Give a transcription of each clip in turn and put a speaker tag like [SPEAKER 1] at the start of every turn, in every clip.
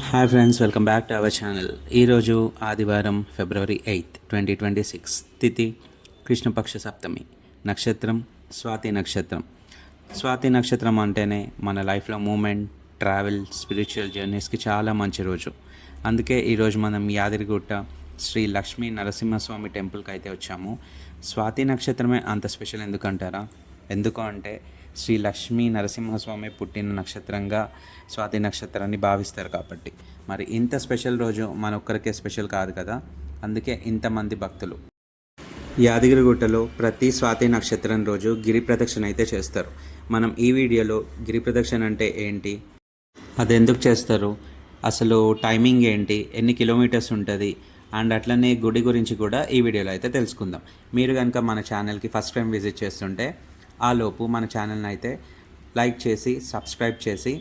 [SPEAKER 1] Hi friends, welcome back to our channel. ఈరోజు ఆదివారం ఫిబ్రవరి 8, 2026. తిథి కృష్ణపక్ష సప్తమి. నక్షత్రం స్వాతి నక్షత్రం. స్వాతి నక్షత్రం అంటేనే మన లైఫ్లో మూమెంట్, ట్రావెల్, స్పిరిచువల్ జర్నీస్కి చాలా మంచి రోజు. అందుకే ఈరోజు మనం యాదగిరిగుట్ట శ్రీ లక్ష్మీ నరసింహస్వామి టెంపుల్కి అయితే వచ్చాము. స్వాతి నక్షత్రమే అంత స్పెషల్ ఎందుకంటారా? ఎందుకు అంటే శ్రీ లక్ష్మీ నరసింహస్వామి పుట్టిన నక్షత్రంగా స్వాతి నక్షత్రాన్ని భావిస్తారు కాబట్టి. మరి ఇంత స్పెషల్ రోజు మన ఒక్కరికే స్పెషల్ కాదు కదా, అందుకే ఇంతమంది భక్తులు యాదగిరిగుట్టలో ప్రతి స్వాతి నక్షత్రం రోజు గిరి ప్రదక్షిణ అయితే చేస్తారు. మనం ఈ వీడియోలో గిరి ప్రదక్షిణ అంటే ఏంటి, అది ఎందుకు చేస్తారు, అసలు టైమింగ్ ఏంటి, ఎన్ని కిలోమీటర్స్ ఉంటుంది, అండ్ అట్లనే గుడి గురించి కూడా ఈ వీడియోలో అయితే తెలుసుకుందాం. మీరు కనుక మన ఛానల్కి ఫస్ట్ టైం విజిట్ చేస్తుంటే ఆలోపు మన ఛానల్ని అయితే లైక్ చేసి సబ్స్క్రైబ్ చేసి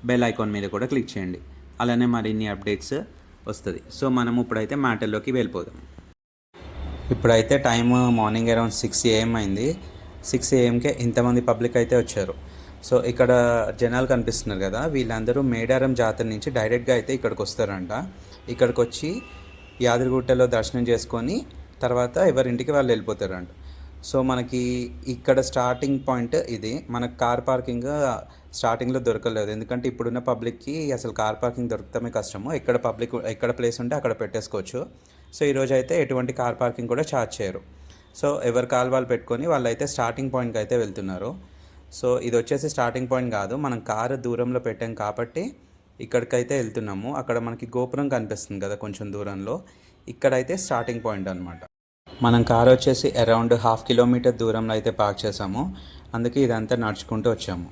[SPEAKER 1] బెల్ ఐకాన్ మీద కూడా క్లిక్ చేయండి. అలానే మరిన్ని అప్డేట్స్ వస్తుంది. సో మనం ఇప్పుడైతే మ్యాటర్లోకి వెళ్ళిపోదాం. ఇప్పుడైతే టైం మార్నింగ్ అరౌండ్ 6 AM అయింది. 6 AMకే ఇంతమంది పబ్లిక్ అయితే వచ్చారు. సో ఇక్కడ జనాలు కనిపిస్తున్నారు కదా, వీళ్ళందరూ మేడారం జాతర నుంచి డైరెక్ట్గా అయితే ఇక్కడికి వస్తారంట. ఇక్కడికి వచ్చి యాదగిరిగుట్టలో దర్శనం చేసుకొని తర్వాత ఎవరింటికి వాళ్ళు వెళ్ళిపోతారంట. సో మనకి ఇక్కడ స్టార్టింగ్ పాయింట్ ఇది. మనకు కార్ పార్కింగ్ స్టార్టింగ్లో దొరకలేదు, ఎందుకంటే ఇప్పుడున్న పబ్లిక్కి అసలు కార్ పార్కింగ్ దొరకటమే కష్టము. ఎక్కడ ప్లేస్ ఉంటే అక్కడ పెట్టేసుకోవచ్చు. సో ఈరోజు అయితే ఎటువంటి కార్ పార్కింగ్ కూడా ఛార్జ్ చేయరు. సో ఎవరి కాల్ వాళ్ళు పెట్టుకొని వాళ్ళైతే స్టార్టింగ్ పాయింట్కి అయితే వెళ్తున్నారు. సో ఇది వచ్చేసి స్టార్టింగ్ పాయింట్ కాదు, మనం కారు దూరంలో పెట్టాం కాబట్టి ఇక్కడికైతే వెళ్తున్నాము. అక్కడ మనకి గోపురం కనిపిస్తుంది కదా కొంచెం దూరంలో, ఇక్కడైతే స్టార్టింగ్ పాయింట్ అనమాట. మనం కారు వచ్చేసి అరౌండ్ 1/2 కిలోమీటర్ దూరంలో అయితే పార్క్ చేసాము. అందుకే ఇదంతా నడుచుకుంటూ వచ్చాము.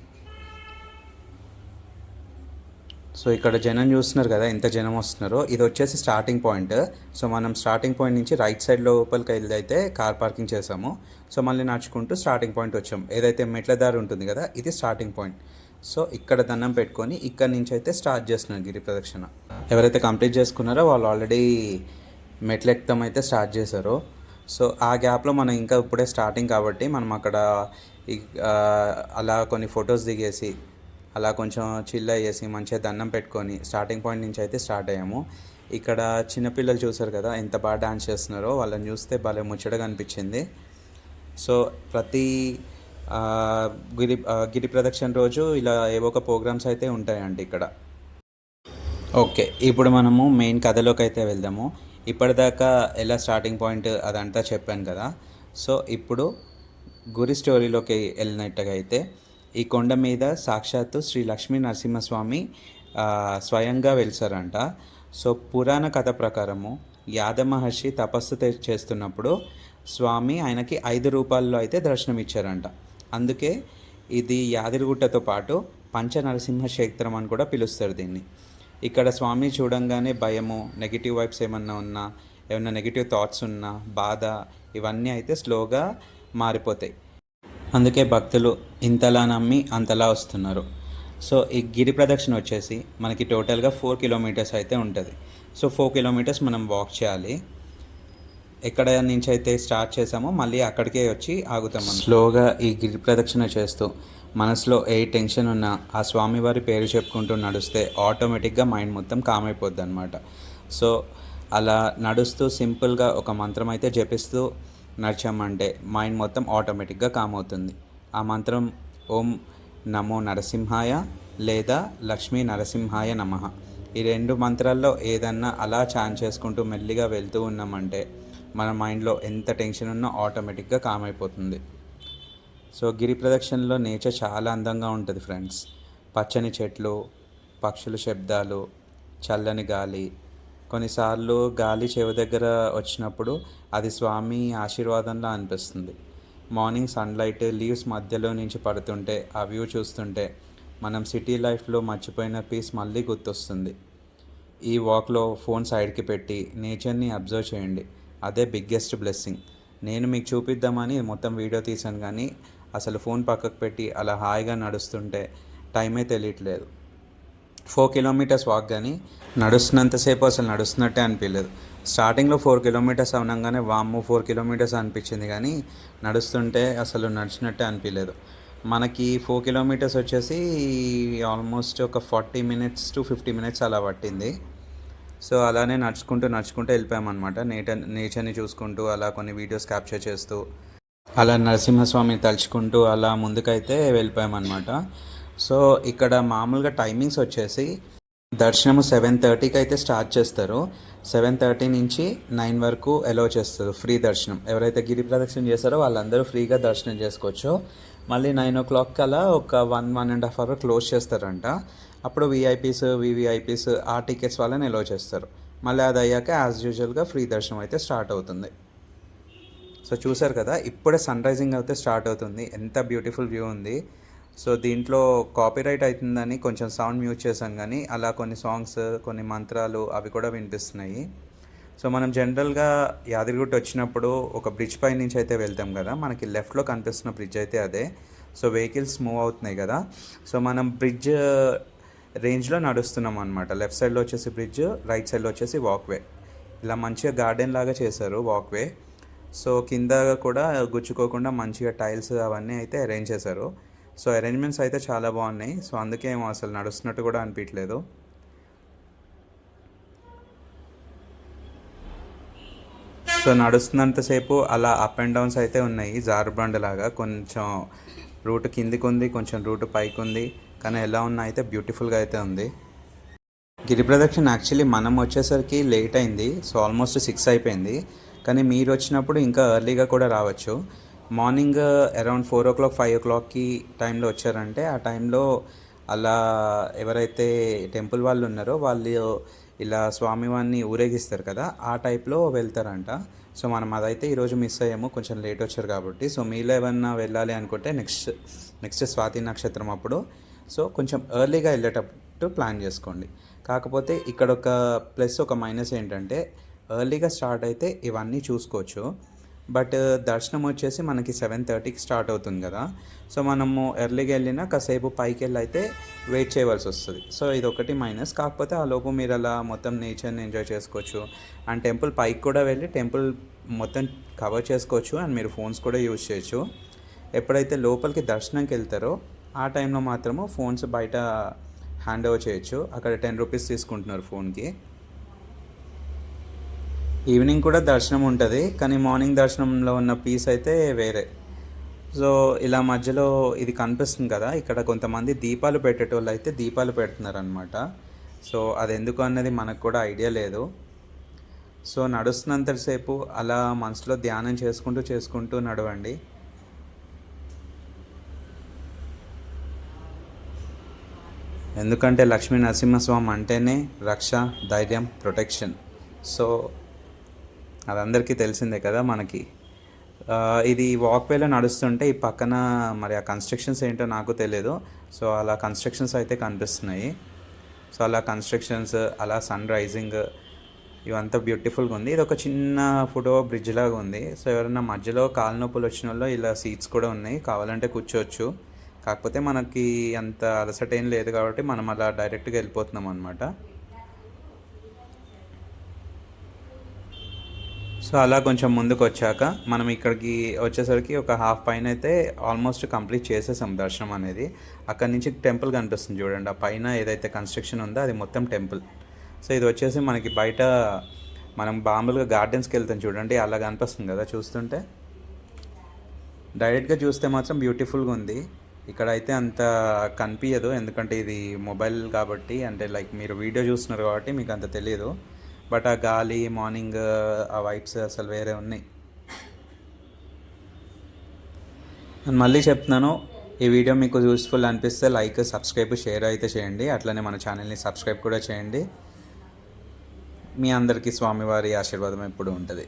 [SPEAKER 1] సో ఇక్కడ జనం చూస్తున్నారు కదా, ఎంత జనం వస్తున్నారో. ఇది వచ్చేసి స్టార్టింగ్ పాయింట్. సో మనం స్టార్టింగ్ పాయింట్ నుంచి రైట్ సైడ్ లోపలికి వెళ్ళి అయితే కార్ పార్కింగ్ చేసాము. సో మళ్ళీ నడుచుకుంటూ స్టార్టింగ్ పాయింట్ వచ్చాము. ఏదైతే మెట్ల దారి ఉంటుంది కదా, ఇది స్టార్టింగ్ పాయింట్. సో ఇక్కడ దండం పెట్టుకొని ఇక్కడ నుంచి అయితే స్టార్ట్ చేస్తున్నారు గిరి ప్రదక్షిణ. ఎవరైతే కంప్లీట్ చేసుకున్నారో వాళ్ళు ఆల్రెడీ మెట్లు ఎక్కడం అయితే స్టార్ట్ చేశారు. సో ఆ గ్యాప్లో మనం ఇంకా ఇప్పుడే స్టార్టింగ్ కాబట్టి మనం అక్కడ అలా కొన్ని ఫొటోస్ దిగేసి అలా కొంచెం చిల్ అయ్యేసి మంచిగా దండం పెట్టుకొని స్టార్టింగ్ పాయింట్ నుంచి అయితే స్టార్ట్ అయ్యాము. ఇక్కడ చిన్నపిల్లలు చూసారు కదా ఎంత బాగా డాన్స్ చేస్తున్నారో, వాళ్ళని చూస్తే భలే ముచ్చటగా అనిపించింది. సో ప్రతి గిరి ప్రదక్షిణ రోజు ఇలా ఏవో ఒక ప్రోగ్రామ్స్ అయితే ఉంటాయండి ఇక్కడ. ఓకే, ఇప్పుడు మనము మెయిన్ కథలోకి అయితే వెళ్దాము. ఇప్పటిదాకా ఎలా స్టార్టింగ్ పాయింట్ అదంతా చెప్పాను కదా. సో ఇప్పుడు గురి స్టోరీలోకి వెళ్ళినట్టుగా అయితే ఈ కొండ మీద సాక్షాత్తు శ్రీ లక్ష్మీ నరసింహస్వామి స్వయంగా వెలిసారంట. సో పురాణ కథ ప్రకారము యాద మహర్షి తపస్సు చేస్తున్నప్పుడు స్వామి ఆయనకి 5 రూపాల్లో అయితే దర్శనం ఇచ్చారంట. అందుకే ఇది యాదగిరిగుట్టతో పాటు పంచ నరసింహ క్షేత్రం అని కూడా పిలుస్తారు దీన్ని. ఇక్కడ స్వామి చూడంగానే భయము, నెగిటివ్ వైబ్స్ ఏమన్నా నెగిటివ్ థాట్స్ ఉన్నా, బాధ, ఇవన్నీ అయితే స్లోగా మారిపోతాయి. అందుకే భక్తులు ఇంతలా నమ్మి అంతలా వస్తున్నారు. సో ఈ గిరి ప్రదక్షిణ వచ్చేసి మనకి టోటల్గా 4 కిలోమీటర్స్ అయితే ఉంటుంది. సో 4 కిలోమీటర్స్ మనం వాక్ చేయాలి. ఎక్కడ నుంచి అయితే స్టార్ట్ చేసామో మళ్ళీ అక్కడికే వచ్చి ఆగుతాము. స్లోగా ఈ గిరి ప్రదక్షిణ చేస్తూ మనసులో ఏ టెన్షన్ ఉన్నా ఆ స్వామివారి పేరు చెప్పుకుంటూ నడిస్తే ఆటోమేటిక్గా మైండ్ మొత్తం కామ్ అయిపోద్ది అనమాట. సో అలా నడుస్తూ సింపుల్గా ఒక మంత్రం అయితే జపిస్తూ నడిచామంటే మైండ్ మొత్తం ఆటోమేటిక్గా కామ్ అవుతుంది. ఆ మంత్రం ఓం నమో నరసింహాయ లేదా లక్ష్మీ నరసింహాయ నమః. ఈ 2 మంత్రాల్లో ఏదన్నా అలా చాన్ చేసుకుంటూ మెల్లిగా వెళ్తూ ఉన్నామంటే మన మైండ్లో ఎంత టెన్షన్ ఉన్నా ఆటోమేటిక్గా కామ్ అయిపోతుంది. సో గిరి ప్రదక్షిణలో నేచర్ చాలా అందంగా ఉంటుంది ఫ్రెండ్స్. పచ్చని చెట్లు, పక్షుల శబ్దాలు, చల్లని గాలి. కొన్నిసార్లు గాలి చెవి దగ్గర వచ్చినప్పుడు అది స్వామి ఆశీర్వాదంలా అనిపిస్తుంది. మార్నింగ్ సన్లైట్ లీవ్స్ మధ్యలో నుంచి పడుతుంటే ఆ వ్యూ చూస్తుంటే మనం సిటీ లైఫ్లో మర్చిపోయిన పీస్ మళ్ళీ గుర్తొస్తుంది. ఈ వాక్లో ఫోన్ సైడ్కి పెట్టి నేచర్ని అబ్జర్వ్ చేయండి, అదే బిగ్గెస్ట్ బ్లెస్సింగ్. నేను మీకు చూపిద్దామని మొత్తం వీడియో తీసాను, కానీ అసలు ఫోన్ పక్కకు పెట్టి అలా హాయిగా నడుస్తుంటే టైమే తెలియట్లేదు. 4 కిలోమీటర్స్ వాక్, కానీ నడుస్తున్నంతసేపు అసలు నడుస్తున్నట్టే అనిపించలేదు. స్టార్టింగ్లో 4 కిలోమీటర్స్ అవనంగానే వామ్మో 4 కిలోమీటర్స్ అనిపించింది, కానీ నడుస్తుంటే అసలు నడిచినట్టే అనిపించలేదు. మనకి 4 కిలోమీటర్స్ వచ్చేసి ఆల్మోస్ట్ ఒక 40 మినిట్స్ టు 50 మినిట్స్ అలా పట్టింది. సో అలానే నడుచుకుంటూ వెళ్ళిపోయామన్నమాట. నేచర్ని చూసుకుంటూ అలా కొన్ని వీడియోస్ క్యాప్చర్ చేస్తూ అలా నరసింహస్వామిని తలుచుకుంటూ అలా ముందుకైతే వెళ్ళిపోయామన్నమాట. సో ఇక్కడ మామూలుగా టైమింగ్స్ వచ్చేసి దర్శనము 7:30కి అయితే స్టార్ట్ చేస్తారు. 7:30 నుంచి 9 వరకు అలౌ చేస్తారు ఫ్రీ దర్శనం. ఎవరైతే గిరి ప్రదక్షిణ చేస్తారో వాళ్ళందరూ ఫ్రీగా దర్శనం చేసుకోవచ్చు. మళ్ళీ 9 కల్లా ఒక 1.5 అవర్ క్లోజ్ చేస్తారంట. అప్పుడు విఐపీస్ వివిఐపీస్ ఆ టికెట్స్ వాళ్ళని అలౌ చేస్తారు. మళ్ళీ అది అయ్యాక యాజ్ యూజువల్గా ఫ్రీ దర్శనం అయితే స్టార్ట్ అవుతుంది. సో చూసారు కదా, ఇప్పుడే సన్ రైజింగ్ అయితే స్టార్ట్ అవుతుంది. ఎంత బ్యూటిఫుల్ వ్యూ ఉంది. సో దీంట్లో కాపీరైట్ అవుతుందని కొంచెం సౌండ్ మ్యూట్ చేశాం, కానీ అలా కొన్ని సాంగ్స్ కొన్ని మంత్రాలు అవి కూడా వినిపిస్తున్నాయి. సో మనం జనరల్గా యాదగిరిగుట్ట వచ్చినప్పుడు ఒక బ్రిడ్జ్ పై నుంచి అయితే వెళ్తాం కదా, మనకి లెఫ్ట్లో కనిపిస్తున్న బ్రిడ్జ్ అయితే అదే. సో వెహికల్స్ మూవ్ అవుతున్నాయి కదా, సో మనం బ్రిడ్జ్ రేంజ్లో నడుస్తున్నాం అనమాట. లెఫ్ట్ సైడ్లో వచ్చేసి బ్రిడ్జ్, రైట్ సైడ్లో వచ్చేసి వాక్వే. ఇలా మంచిగా గార్డెన్ లాగా చేశారు వాక్వే. సో కింద కూడా గుచ్చుకోకుండా మంచిగా టైల్స్ అవన్నీ అయితే అరేంజ్ చేశారు. సో అరేంజ్మెంట్స్ అయితే చాలా బాగున్నాయి. సో అందుకే ఏమో అసలు నడుస్తున్నట్టు కూడా అనిపించలేదు. సో నడుస్తున్నంతసేపు అలా అప్ అండ్ డౌన్స్ అయితే ఉన్నాయి, జారుబండ లాగా. కొంచెం రూట్ కిందికి ఉంది, కొంచెం రూట్ పైకి ఉంది, కానీ ఎలా ఉన్నా అయితే బ్యూటిఫుల్గా అయితే ఉంది. గిరి ప్రదక్షిణ యాక్చువల్లీ మనం వచ్చేసరికి లేట్ అయింది. సో ఆల్మోస్ట్ 6 అయిపోయింది. కానీ మీరు వచ్చినప్పుడు ఇంకా ఎర్లీగా కూడా రావచ్చు. మార్నింగ్ అరౌండ్ 4 5 టైంలో వచ్చారంటే ఆ టైంలో అలా ఎవరైతే టెంపుల్ వాళ్ళు ఉన్నారో వాళ్ళు ఇలా స్వామివారిని ఊరేగిస్తారు కదా, ఆ టైప్లో వెళ్తారంట. సో మనం అదైతే ఈరోజు మిస్ అయ్యాము, కొంచెం లేట్ వచ్చారు కాబట్టి. సో మీలో ఏమన్నా వెళ్ళాలి అనుకుంటే నెక్స్ట్ స్వాతి నక్షత్రం అప్పుడు సో కొంచెం ఎర్లీగా వెళ్ళేటట్టు ప్లాన్ చేసుకోండి. కాకపోతే ఇక్కడ ఒక ప్లస్ ఒక మైనస్ ఏంటంటే ఎర్లీగా స్టార్ట్ అయితే ఇవన్నీ చూసుకోవచ్చు. బట్ దర్శనం వచ్చేసి మనకి 7:30కి స్టార్ట్ అవుతుంది కదా, సో మనము ఎర్లీగా వెళ్ళినా కాసేపు పైకి వెళ్ళి అయితే వెయిట్ చేయవలసి వస్తుంది. సో ఇది ఒకటి మైనస్. కాకపోతే ఆ లోపు మీరు అలా మొత్తం నేచర్ని ఎంజాయ్ చేసుకోవచ్చు. అండ్ టెంపుల్ పైకి కూడా వెళ్ళి టెంపుల్ మొత్తం కవర్ చేసుకోవచ్చు. అండ్ మీరు ఫోన్స్ కూడా యూజ్ చేయొచ్చు. ఎప్పుడైతే లోపలికి దర్శనంకి వెళ్తారో ఆ టైంలో మాత్రము ఫోన్స్ బయట హ్యాండ్ ఓవర్ చేయొచ్చు. అక్కడ 10 రూపీస్ తీసుకుంటున్నారు ఫోన్కి. ఈవినింగ్ కూడా దర్శనం ఉంటుంది, కానీ మార్నింగ్ దర్శనంలో ఉన్న పీస్ అయితే వేరే. సో ఇలా మధ్యలో ఇది కనిపిస్తుంది కదా, ఇక్కడ కొంతమంది దీపాలు పెట్టేటోళ్ళు అయితే దీపాలు పెడుతున్నారనమాట. సో అది ఎందుకు అన్నది మనకు కూడా ఐడియా లేదు. సో నడుస్తున్నంతసేపు అలా మనసులో ధ్యానం చేసుకుంటూ నడవండి. ఎందుకంటే లక్ష్మీ నరసింహస్వామి అంటేనే రక్ష, ధైర్యం, ప్రొటెక్షన్. సో అదందరికీ తెలిసిందే కదా మనకి. ఇది వాక్వేలో నడుస్తుంటే ఈ పక్కన మరి ఆ కన్స్ట్రక్షన్స్ ఏంటో నాకు తెలియదు. సో అలా కన్స్ట్రక్షన్స్ అయితే కనిపిస్తున్నాయి. సో అలా కన్స్ట్రక్షన్స్, అలా సన్ రైజింగ్ ఇవంతా బ్యూటిఫుల్గా ఉంది. ఇది ఒక చిన్న ఫోటో బ్రిడ్జ్ లాగా ఉంది. సో ఎవరైనా మధ్యలో కాలు నొప్పులు వచ్చిన వాళ్ళు ఇలా సీట్స్ కూడా ఉన్నాయి, కావాలంటే కూర్చోవచ్చు. కాకపోతే మనకి అంత అలసట ఏం లేదు కాబట్టి మనం అలా డైరెక్ట్గా వెళ్ళిపోతున్నాం అనమాట. సో అలా కొంచెం ముందుకు వచ్చాక మనం ఇక్కడికి వచ్చేసరికి ఒక హాఫ్ పైన అయితే ఆల్మోస్ట్ కంప్లీట్ చేసేసాం దర్శనం అనేది. అక్కడి నుంచి టెంపుల్ కనిపిస్తుంది చూడండి, ఆ పైన ఏదైతే కన్స్ట్రక్షన్ ఉందో అది మొత్తం టెంపుల్. సో ఇది వచ్చేసి మనకి బయట మనం మామూలుగా గార్డెన్స్కి వెళ్తాం చూడండి, అలా కనిపిస్తుంది కదా చూస్తుంటే. డైరెక్ట్గా చూస్తే మాత్రం బ్యూటిఫుల్గా ఉంది. ఇక్కడ అయితే అంత కనిపించదు, ఎందుకంటే ఇది మొబైల్ కాబట్టి, అంటే లైక్ మీరు వీడియో చూస్తున్నారు కాబట్టి మీకు అంత తెలియదు. బట్ ఆ గాలి, మార్నింగ్ ఆ వైబ్స్ అసలు వేరే ఉన్నాయి. నేను మళ్ళీ చెప్తున్నాను, ఈ వీడియో మీకు యూస్ఫుల్ అనిపిస్తే లైక్, సబ్స్క్రైబ్, షేర్ అయితే చేయండి. అట్లనే మన ఛానల్ని సబ్స్క్రైబ్ కూడా చేయండి. మీ అందరికీ స్వామివారి ఆశీర్వాదం ఎప్పుడు ఉంటుంది.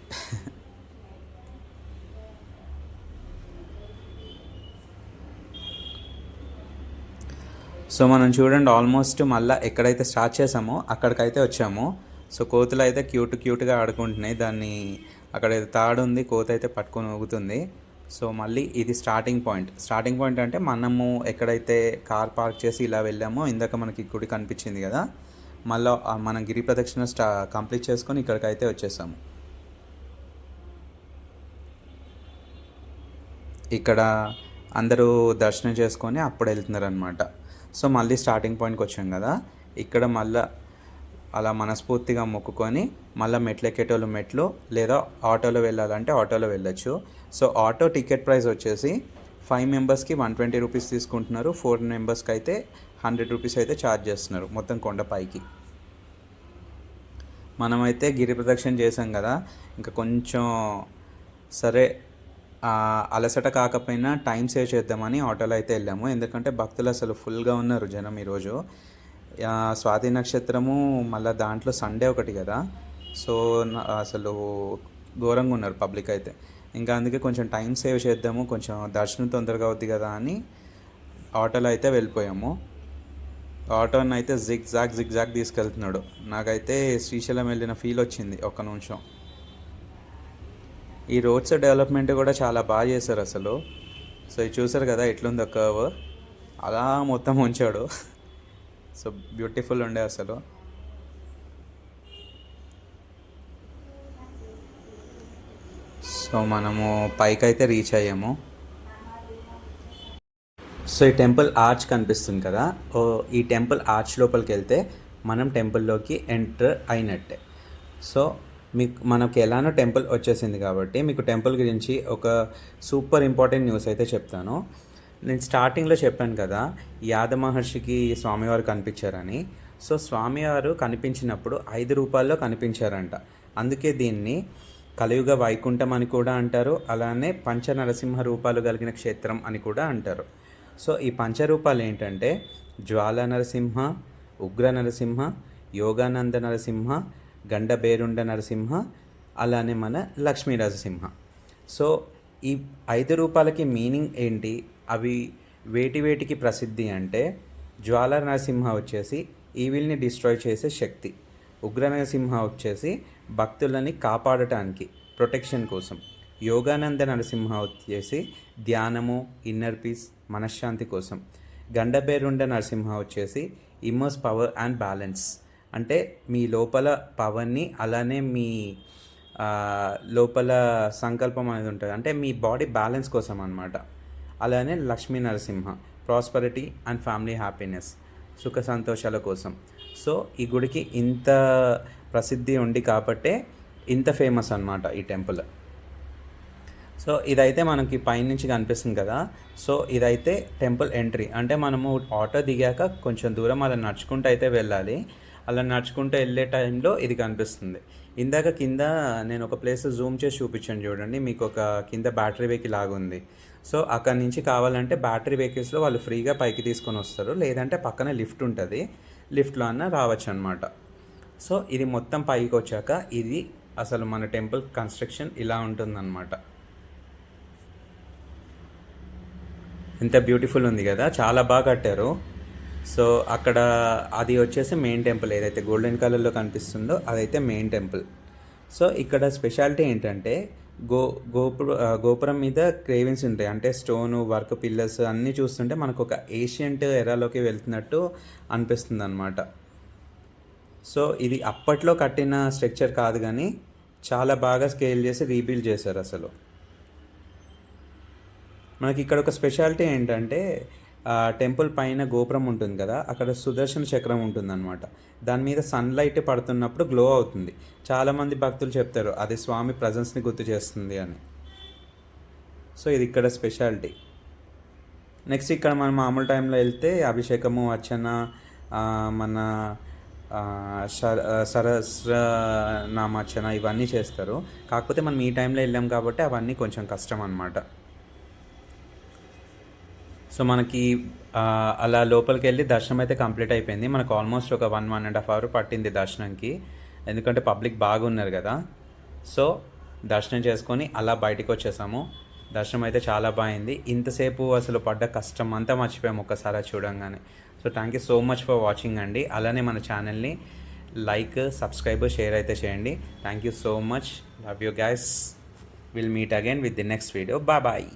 [SPEAKER 1] సో మనం చూడండి ఆల్మోస్ట్ మళ్ళీ ఎక్కడైతే స్టార్ట్ చేసామో అక్కడికైతే వచ్చాము. సో కోతులు అయితే క్యూట్గా ఆడుకుంటున్నాయి. దాన్ని అక్కడ తాడు ఉంది, కోత అయితే పట్టుకొని ఊగుతుంది. సో మళ్ళీ ఇది స్టార్టింగ్ పాయింట్ అంటే మనము ఎక్కడైతే కార్ పార్క్ చేసి ఇలా వెళ్ళామో, ఇందాక మనకి గుడి కనిపించింది కదా, మళ్ళీ మనం గిరి ప్రదక్షిణ కంప్లీట్ చేసుకొని ఇక్కడికైతే వచ్చేసాము. ఇక్కడ అందరూ దర్శనం చేసుకొని అప్పుడు వెళ్తున్నారు అనమాట. సో మళ్ళీ స్టార్టింగ్ పాయింట్కి వచ్చాం కదా, ఇక్కడ మళ్ళీ అలా మనస్ఫూర్తిగా మొక్కుకొని మళ్ళీ మెట్లు ఎక్కేటోళ్ళు మెట్లు, లేదా ఆటోలో వెళ్ళాలంటే ఆటోలో వెళ్ళొచ్చు. సో ఆటో టికెట్ ప్రైస్ వచ్చేసి 5 మెంబర్స్కి 120 రూపీస్ తీసుకుంటున్నారు, 4 మెంబర్స్కి అయితే 100 రూపీస్ అయితే ఛార్జ్ చేస్తున్నారు మొత్తం కొండపైకి. మనమైతే గిరి ప్రదక్షిణ చేసాం కదా, ఇంకా కొంచెం సరే అలసట కాకపోయినా టైం సేవ్ చేద్దామని ఆటోలో అయితే వెళ్ళాము. ఎందుకంటే భక్తులు అసలు ఫుల్గా ఉన్నారు జనం ఈరోజు. స్వాతి నక్షత్రము మళ్ళీ దాంట్లో సండే ఒకటి కదా, సో అసలు ఘోరంగా ఉన్నారు పబ్లిక్ అయితే. ఇంకా అందుకే కొంచెం టైం సేవ్ చేద్దాము, కొంచెం దర్శనం తొందరగా అవుద్ది కదా అని ఆటోలో అయితే వెళ్ళిపోయాము. ఆటోని అయితే జిగ్ జాగ్ తీసుకెళ్తున్నాడు. నాకైతే శ్రీశైలం వెళ్ళిన ఫీల్ వచ్చింది ఒక్క నిమిషం. ఈ రోడ్స్ డెవలప్మెంట్ కూడా చాలా బాగా చేశారు అసలు. సో ఇది చూసారు కదా ఎట్లుందో కర్వ్, అలా మొత్తం ఉంచాడు. సో బ్యూటిఫుల్ ఉండే అసలు. సో మనము పైకి అయితే రీచ్ అయ్యాము. సో ఈ టెంపుల్ ఆర్చ్ కనిపిస్తుంది కదా, ఈ టెంపుల్ ఆర్చ్ లోపలికి వెళ్తే మనం టెంపుల్లోకి ఎంటర్ అయినట్టే. సో మనకి ఎలానో టెంపుల్ వచ్చేసింది కాబట్టి మీకు టెంపుల్ గురించి ఒక సూపర్ ఇంపార్టెంట్ న్యూస్ అయితే చెప్తాను. నేను స్టార్టింగ్లో చెప్పాను కదా, యాద మహర్షికి స్వామివారు కనిపించారని. సో స్వామివారు కనిపించినప్పుడు 5 రూపాల్లో కనిపించారంట. అందుకే దీన్ని కలియుగ వైకుంఠం అని కూడా అంటారు, అలానే పంచ నరసింహ రూపాలు కలిగిన క్షేత్రం అని కూడా అంటారు. సో ఈ పంచరూపాలు ఏంటంటే జ్వాల నరసింహ, ఉగ్ర నరసింహ, యోగానంద నరసింహ, గండబేరుండ నరసింహ, అలానే మన లక్ష్మీ నరసింహ. సో ఈ 5 రూపాలకి మీనింగ్ ఏంటి, అవి వేటికి ప్రసిద్ధి అంటే, జ్వాల నరసింహ వచ్చేసి ఈవిల్ని డిస్ట్రాయ్ చేసే శక్తి, ఉగ్ర నరసింహ వచ్చేసి భక్తులని కాపాడటానికి ప్రొటెక్షన్ కోసం, యోగానంద నరసింహ వచ్చేసి ధ్యానము, ఇన్నర్ పీస్, మనశ్శాంతి కోసం, గండబేరుండ నరసింహ వచ్చేసి ఇమర్స్ పవర్ అండ్ బ్యాలెన్స్, అంటే మీ లోపల పవర్ని అలానే మీ లోపల సంకల్పం అనేది ఉంటుంది, అంటే మీ బాడీ బ్యాలెన్స్ కోసం అన్నమాట. అలానే Lakshmi Narasimha prosperity and family happiness, సుఖ సంతోషాల కోసం. సో ఈ గుడికి ఇంత ప్రసిద్ధి ఉంది కాబట్టే ఇంత ఫేమస్ అన్నమాట ఈ టెంపుల్. సో ఇదైతే మనకి పైనుంచి కనిపిస్తుంది కదా, సో ఇదైతే టెంపుల్ ఎంట్రీ. అంటే మనము ఆటో దిగాక కొంచెం దూరం అలా నడుచుకుంటూ అయితే వెళ్ళాలి. అలా నడుచుకుంటూ వెళ్ళే టైంలో ఇది కనిపిస్తుంది. ఇందాక కింద నేను ఒక ప్లేస్ జూమ్ చేసి చూపించాను చూడండి, మీకు ఒక కింద బ్యాటరీ వెహికల్ లాగా ఉంది. సో అక్కడి నుంచి కావాలంటే బ్యాటరీ వెహికల్స్లో వాళ్ళు ఫ్రీగా పైకి తీసుకొని వస్తారు, లేదంటే పక్కన లిఫ్ట్ ఉంటుంది, లిఫ్ట్లో అన్న రావచ్చు అనమాట. సో ఇది మొత్తం పైకి వచ్చాక ఇది అసలు మన టెంపుల్ కన్స్ట్రక్షన్ ఇలా ఉంటుందన్నమాట. ఎంత బ్యూటిఫుల్ ఉంది కదా, చాలా బాగా కట్టారు. సో అక్కడ అది వచ్చేసి మెయిన్ టెంపుల్, ఏదైతే గోల్డెన్ కలర్లో కనిపిస్తుందో అదైతే మెయిన్ టెంపుల్. సో ఇక్కడ స్పెషాలిటీ ఏంటంటే గోపురం మీద క్రేవింగ్స్ ఉంటాయి, అంటే స్టోను వర్క్, పిల్లర్స్ అన్నీ చూస్తుంటే మనకు ఒక ఏషియంట్ ఎరాలోకి వెళ్తున్నట్టు అనిపిస్తుంది అనమాట. సో ఇది అప్పట్లో కట్టిన స్ట్రక్చర్ కాదు కానీ చాలా బాగా స్కేల్ చేసి రీబిల్డ్ చేశారు అసలు. మనకి ఇక్కడ ఒక స్పెషాలిటీ ఏంటంటే టెంపుల్ పైన గోపురం ఉంటుంది కదా, అక్కడ సుదర్శన చక్రం ఉంటుందన్నమాట. దాని మీద సన్లైట్ పడుతున్నప్పుడు గ్లో అవుతుంది. చాలామంది భక్తులు చెప్తారు అది స్వామి ప్రజెన్స్ని గుర్తు చేస్తుంది అని. సో ఇది ఇక్కడ స్పెషాలిటీ. నెక్స్ట్ ఇక్కడ మనం మామూలు టైంలో వెళ్తే అభిషేకము, అర్చన, మన సహస్రనామార్చన ఇవన్నీ చేస్తారు. కాకపోతే మనం ఈ టైంలో వెళ్ళాం కాబట్టి అవన్నీ కొంచెం కష్టం అన్నమాట. సో మనకి అలా లోపలికి వెళ్ళి దర్శనం అయితే కంప్లీట్ అయిపోయింది. మనకు ఆల్మోస్ట్ ఒక 1.5 అవర్ పట్టింది దర్శనంకి, ఎందుకంటే పబ్లిక్ బాగున్నారు కదా. సో దర్శనం చేసుకొని అలా బయటికి వచ్చేసాము. దర్శనం అయితే చాలా బాగుంది. ఇంతసేపు అసలు పడ్డ కష్టం అంతా మర్చిపోయాము ఒక్కసారి చూడంగానే. So thank you so much for watching అండి. అలానే మన ఛానల్ని లైక్, సబ్స్క్రైబ్, షేర్ అయితే చేయండి. Thank you so much. Love you guys. Will meet again with the next video. Bye.